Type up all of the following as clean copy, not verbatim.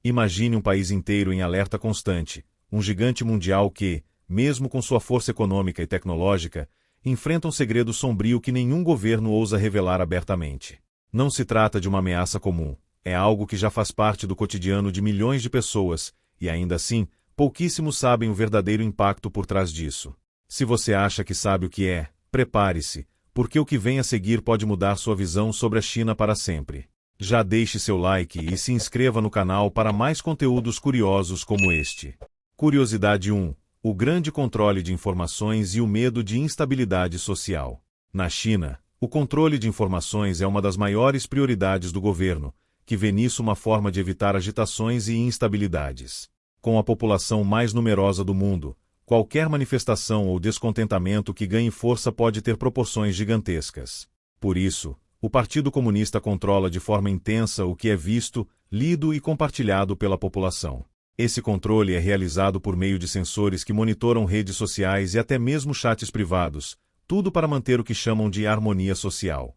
Imagine um país inteiro em alerta constante, um gigante mundial que, mesmo com sua força econômica e tecnológica, enfrenta um segredo sombrio que nenhum governo ousa revelar abertamente. Não se trata de uma ameaça comum, é algo que já faz parte do cotidiano de milhões de pessoas, e ainda assim, pouquíssimos sabem o verdadeiro impacto por trás disso. Se você acha que sabe o que é, prepare-se, porque o que vem a seguir pode mudar sua visão sobre a China para sempre. Já deixe seu like e se inscreva no canal para mais conteúdos curiosos como este. Curiosidade 1. O grande controle de informações e o medo de instabilidade social. Na China, o controle de informações é uma das maiores prioridades do governo, que vê nisso uma forma de evitar agitações e instabilidades. Com a população mais numerosa do mundo, qualquer manifestação ou descontentamento que ganhe força pode ter proporções gigantescas. Por isso, o Partido Comunista controla de forma intensa o que é visto, lido e compartilhado pela população. Esse controle é realizado por meio de sensores que monitoram redes sociais e até mesmo chats privados, tudo para manter o que chamam de harmonia social.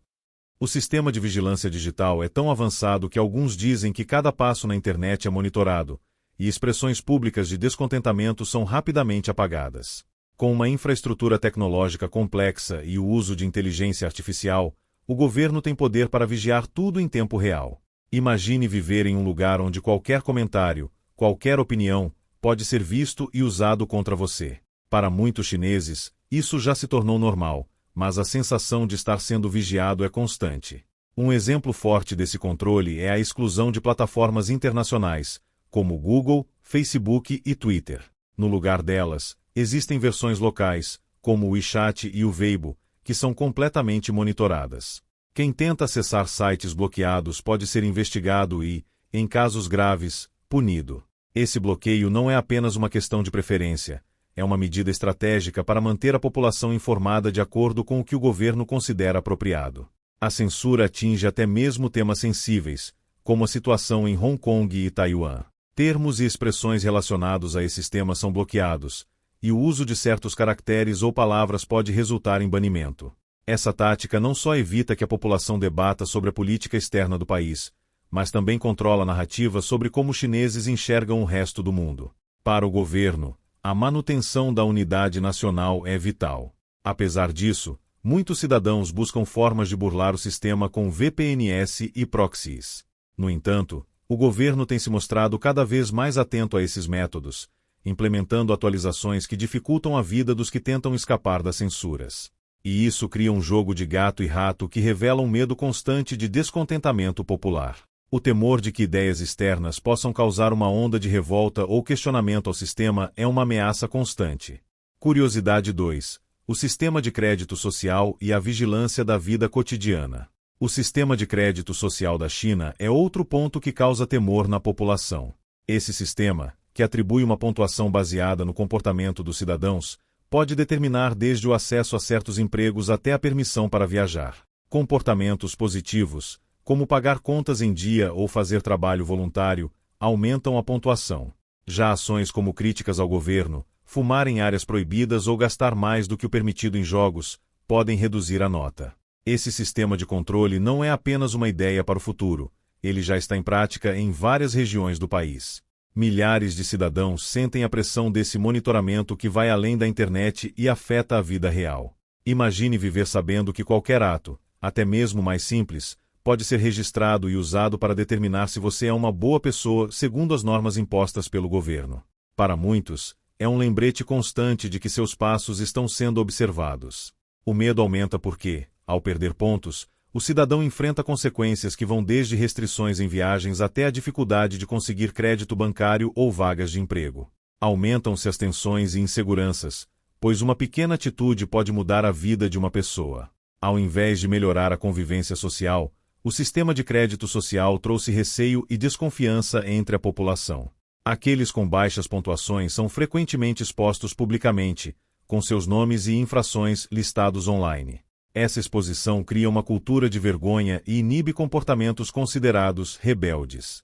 O sistema de vigilância digital é tão avançado que alguns dizem que cada passo na internet é monitorado, e expressões públicas de descontentamento são rapidamente apagadas. Com uma infraestrutura tecnológica complexa e o uso de inteligência artificial, o governo tem poder para vigiar tudo em tempo real. Imagine viver em um lugar onde qualquer comentário, qualquer opinião, pode ser visto e usado contra você. Para muitos chineses, isso já se tornou normal, mas a sensação de estar sendo vigiado é constante. Um exemplo forte desse controle é a exclusão de plataformas internacionais, como Google, Facebook e Twitter. No lugar delas, existem versões locais, como o WeChat e o Weibo, que são completamente monitoradas. Quem tenta acessar sites bloqueados pode ser investigado e, em casos graves, punido. Esse bloqueio não é apenas uma questão de preferência, é uma medida estratégica para manter a população informada de acordo com o que o governo considera apropriado. A censura atinge até mesmo temas sensíveis, como a situação em Hong Kong e Taiwan. Termos e expressões relacionados a esses temas são bloqueados, e o uso de certos caracteres ou palavras pode resultar em banimento. Essa tática não só evita que a população debata sobre a política externa do país, mas também controla a narrativa sobre como os chineses enxergam o resto do mundo. Para o governo, a manutenção da unidade nacional é vital. Apesar disso, muitos cidadãos buscam formas de burlar o sistema com VPNs e proxies. No entanto, o governo tem se mostrado cada vez mais atento a esses métodos, implementando atualizações que dificultam a vida dos que tentam escapar das censuras. E isso cria um jogo de gato e rato que revela um medo constante de descontentamento popular. O temor de que ideias externas possam causar uma onda de revolta ou questionamento ao sistema é uma ameaça constante. Curiosidade 2. O sistema de crédito social e a vigilância da vida cotidiana. O sistema de crédito social da China é outro ponto que causa temor na população. Esse sistema, que atribui uma pontuação baseada no comportamento dos cidadãos, pode determinar desde o acesso a certos empregos até a permissão para viajar. Comportamentos positivos, como pagar contas em dia ou fazer trabalho voluntário, aumentam a pontuação. Já ações como críticas ao governo, fumar em áreas proibidas ou gastar mais do que o permitido em jogos, podem reduzir a nota. Esse sistema de controle não é apenas uma ideia para o futuro, ele já está em prática em várias regiões do país. Milhares de cidadãos sentem a pressão desse monitoramento que vai além da internet e afeta a vida real. Imagine viver sabendo que qualquer ato, até mesmo mais simples, pode ser registrado e usado para determinar se você é uma boa pessoa segundo as normas impostas pelo governo. Para muitos, é um lembrete constante de que seus passos estão sendo observados. O medo aumenta porque, ao perder pontos, o cidadão enfrenta consequências que vão desde restrições em viagens até a dificuldade de conseguir crédito bancário ou vagas de emprego. Aumentam-se as tensões e inseguranças, pois uma pequena atitude pode mudar a vida de uma pessoa. Ao invés de melhorar a convivência social, o sistema de crédito social trouxe receio e desconfiança entre a população. Aqueles com baixas pontuações são frequentemente expostos publicamente, com seus nomes e infrações listados online. Essa exposição cria uma cultura de vergonha e inibe comportamentos considerados rebeldes.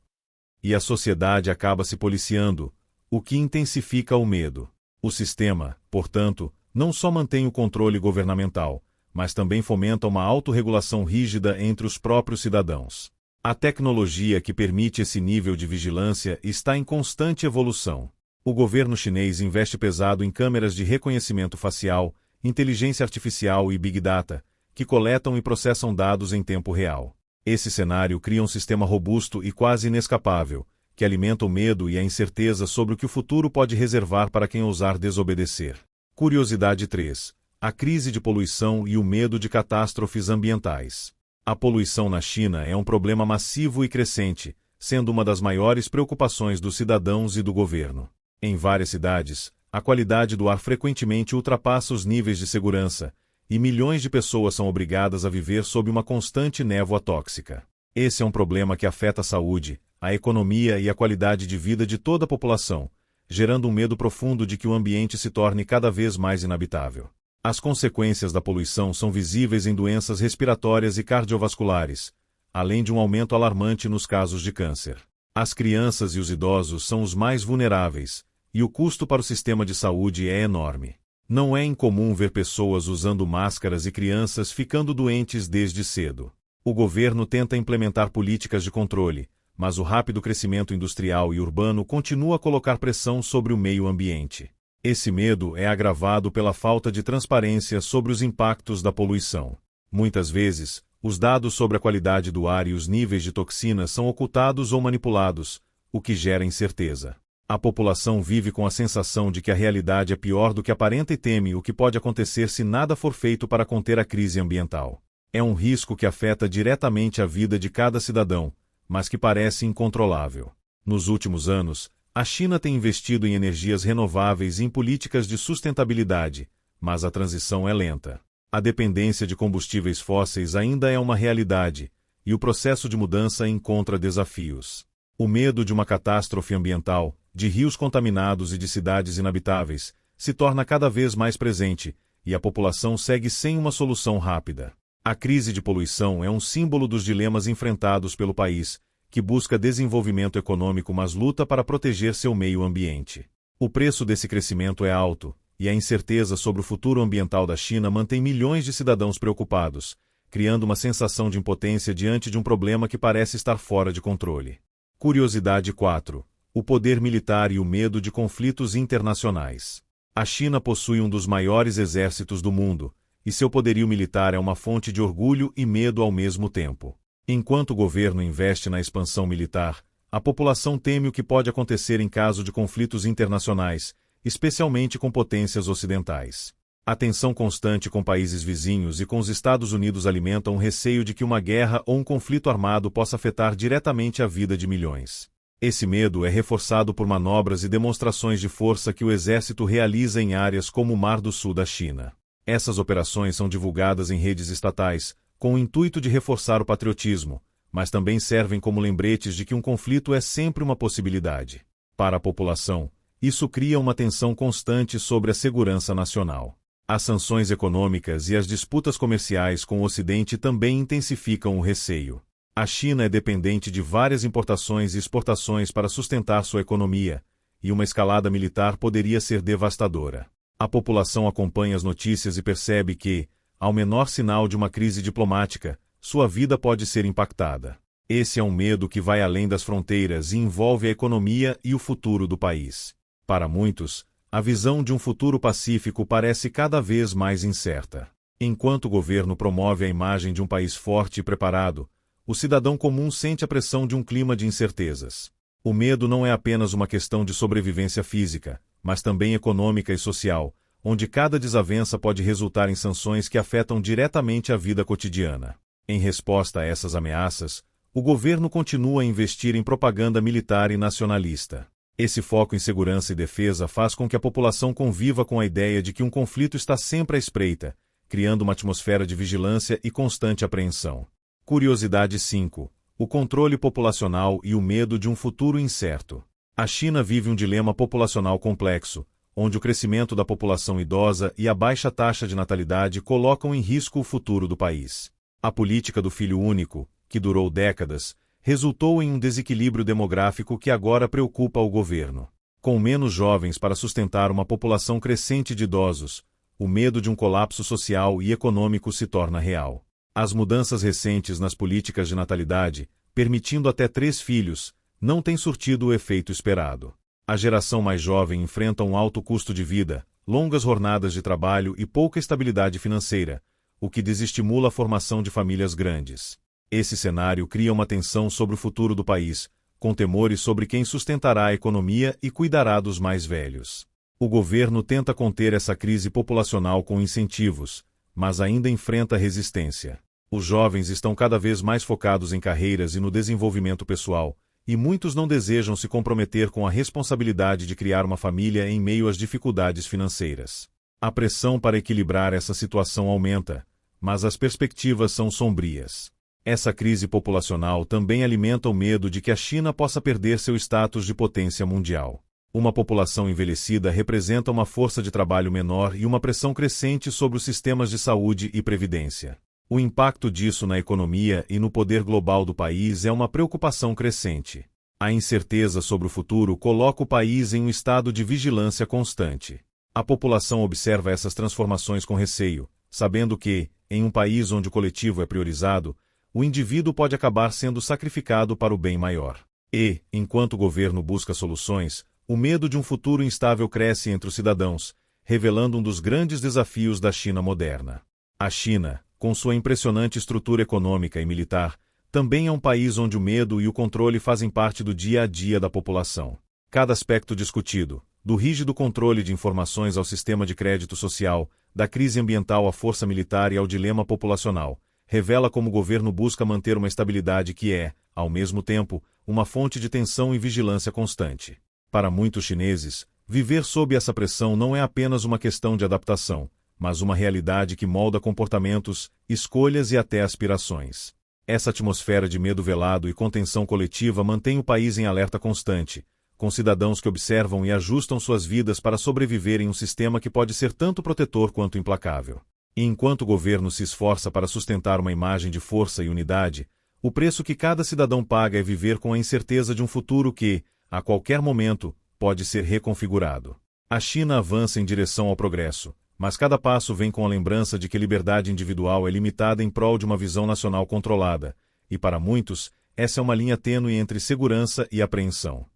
E a sociedade acaba se policiando, o que intensifica o medo. O sistema, portanto, não só mantém o controle governamental, mas também fomenta uma autorregulação rígida entre os próprios cidadãos. A tecnologia que permite esse nível de vigilância está em constante evolução. O governo chinês investe pesado em câmeras de reconhecimento facial, inteligência artificial e Big Data, que coletam e processam dados em tempo real. Esse cenário cria um sistema robusto e quase inescapável, que alimenta o medo e a incerteza sobre o que o futuro pode reservar para quem ousar desobedecer. Curiosidade 3. A crise de poluição e o medo de catástrofes ambientais. A poluição na China é um problema massivo e crescente, sendo uma das maiores preocupações dos cidadãos e do governo. Em várias cidades, a qualidade do ar frequentemente ultrapassa os níveis de segurança, e milhões de pessoas são obrigadas a viver sob uma constante névoa tóxica. Esse é um problema que afeta a saúde, a economia e a qualidade de vida de toda a população, gerando um medo profundo de que o ambiente se torne cada vez mais inabitável. As consequências da poluição são visíveis em doenças respiratórias e cardiovasculares, além de um aumento alarmante nos casos de câncer. As crianças e os idosos são os mais vulneráveis, e o custo para o sistema de saúde é enorme. Não é incomum ver pessoas usando máscaras e crianças ficando doentes desde cedo. O governo tenta implementar políticas de controle, mas o rápido crescimento industrial e urbano continua a colocar pressão sobre o meio ambiente. Esse medo é agravado pela falta de transparência sobre os impactos da poluição. Muitas vezes, os dados sobre a qualidade do ar e os níveis de toxinas são ocultados ou manipulados, o que gera incerteza. A população vive com a sensação de que a realidade é pior do que aparenta e teme o que pode acontecer se nada for feito para conter a crise ambiental. É um risco que afeta diretamente a vida de cada cidadão, mas que parece incontrolável. Nos últimos anos, a China tem investido em energias renováveis e em políticas de sustentabilidade, mas a transição é lenta. A dependência de combustíveis fósseis ainda é uma realidade, e o processo de mudança encontra desafios. O medo de uma catástrofe ambiental, de rios contaminados e de cidades inabitáveis, se torna cada vez mais presente, e a população segue sem uma solução rápida. A crise de poluição é um símbolo dos dilemas enfrentados pelo país, que busca desenvolvimento econômico mas luta para proteger seu meio ambiente. O preço desse crescimento é alto, e a incerteza sobre o futuro ambiental da China mantém milhões de cidadãos preocupados, criando uma sensação de impotência diante de um problema que parece estar fora de controle. Curiosidade 4. O poder militar e o medo de conflitos internacionais. A China possui um dos maiores exércitos do mundo, e seu poderio militar é uma fonte de orgulho e medo ao mesmo tempo. Enquanto o governo investe na expansão militar, a população teme o que pode acontecer em caso de conflitos internacionais, especialmente com potências ocidentais. A tensão constante com países vizinhos e com os Estados Unidos alimenta um receio de que uma guerra ou um conflito armado possa afetar diretamente a vida de milhões. Esse medo é reforçado por manobras e demonstrações de força que o exército realiza em áreas como o Mar do Sul da China. Essas operações são divulgadas em redes estatais, com o intuito de reforçar o patriotismo, mas também servem como lembretes de que um conflito é sempre uma possibilidade. Para a população, isso cria uma tensão constante sobre a segurança nacional. As sanções econômicas e as disputas comerciais com o Ocidente também intensificam o receio. A China é dependente de várias importações e exportações para sustentar sua economia, e uma escalada militar poderia ser devastadora. A população acompanha as notícias e percebe que, ao menor sinal de uma crise diplomática, sua vida pode ser impactada. Esse é um medo que vai além das fronteiras e envolve a economia e o futuro do país. Para muitos, a visão de um futuro pacífico parece cada vez mais incerta. Enquanto o governo promove a imagem de um país forte e preparado, o cidadão comum sente a pressão de um clima de incertezas. O medo não é apenas uma questão de sobrevivência física, mas também econômica e social, onde cada desavença pode resultar em sanções que afetam diretamente a vida cotidiana. Em resposta a essas ameaças, o governo continua a investir em propaganda militar e nacionalista. Esse foco em segurança e defesa faz com que a população conviva com a ideia de que um conflito está sempre à espreita, criando uma atmosfera de vigilância e constante apreensão. Curiosidade 5. O controle populacional e o medo de um futuro incerto. A China vive um dilema populacional complexo, onde o crescimento da população idosa e a baixa taxa de natalidade colocam em risco o futuro do país. A política do filho único, que durou décadas, resultou em um desequilíbrio demográfico que agora preocupa o governo. Com menos jovens para sustentar uma população crescente de idosos, o medo de um colapso social e econômico se torna real. As mudanças recentes nas políticas de natalidade, permitindo até 3 filhos, não tem surtido o efeito esperado. A geração mais jovem enfrenta um alto custo de vida, longas jornadas de trabalho e pouca estabilidade financeira, o que desestimula a formação de famílias grandes. Esse cenário cria uma tensão sobre o futuro do país, com temores sobre quem sustentará a economia e cuidará dos mais velhos. O governo tenta conter essa crise populacional com incentivos, mas ainda enfrenta resistência. Os jovens estão cada vez mais focados em carreiras e no desenvolvimento pessoal, e muitos não desejam se comprometer com a responsabilidade de criar uma família em meio às dificuldades financeiras. A pressão para equilibrar essa situação aumenta, mas as perspectivas são sombrias. Essa crise populacional também alimenta o medo de que a China possa perder seu status de potência mundial. Uma população envelhecida representa uma força de trabalho menor e uma pressão crescente sobre os sistemas de saúde e previdência. O impacto disso na economia e no poder global do país é uma preocupação crescente. A incerteza sobre o futuro coloca o país em um estado de vigilância constante. A população observa essas transformações com receio, sabendo que, em um país onde o coletivo é priorizado, o indivíduo pode acabar sendo sacrificado para o bem maior. E, enquanto o governo busca soluções, o medo de um futuro instável cresce entre os cidadãos, revelando um dos grandes desafios da China moderna. A China, com sua impressionante estrutura econômica e militar, também é um país onde o medo e o controle fazem parte do dia a dia da população. Cada aspecto discutido, do rígido controle de informações ao sistema de crédito social, da crise ambiental à força militar e ao dilema populacional, revela como o governo busca manter uma estabilidade que é, ao mesmo tempo, uma fonte de tensão e vigilância constante. Para muitos chineses, viver sob essa pressão não é apenas uma questão de adaptação, mas uma realidade que molda comportamentos, escolhas e até aspirações. Essa atmosfera de medo velado e contenção coletiva mantém o país em alerta constante, com cidadãos que observam e ajustam suas vidas para sobreviver em um sistema que pode ser tanto protetor quanto implacável. E enquanto o governo se esforça para sustentar uma imagem de força e unidade, o preço que cada cidadão paga é viver com a incerteza de um futuro que, a qualquer momento, pode ser reconfigurado. A China avança em direção ao progresso, mas cada passo vem com a lembrança de que a liberdade individual é limitada em prol de uma visão nacional controlada, e para muitos, essa é uma linha tênue entre segurança e apreensão.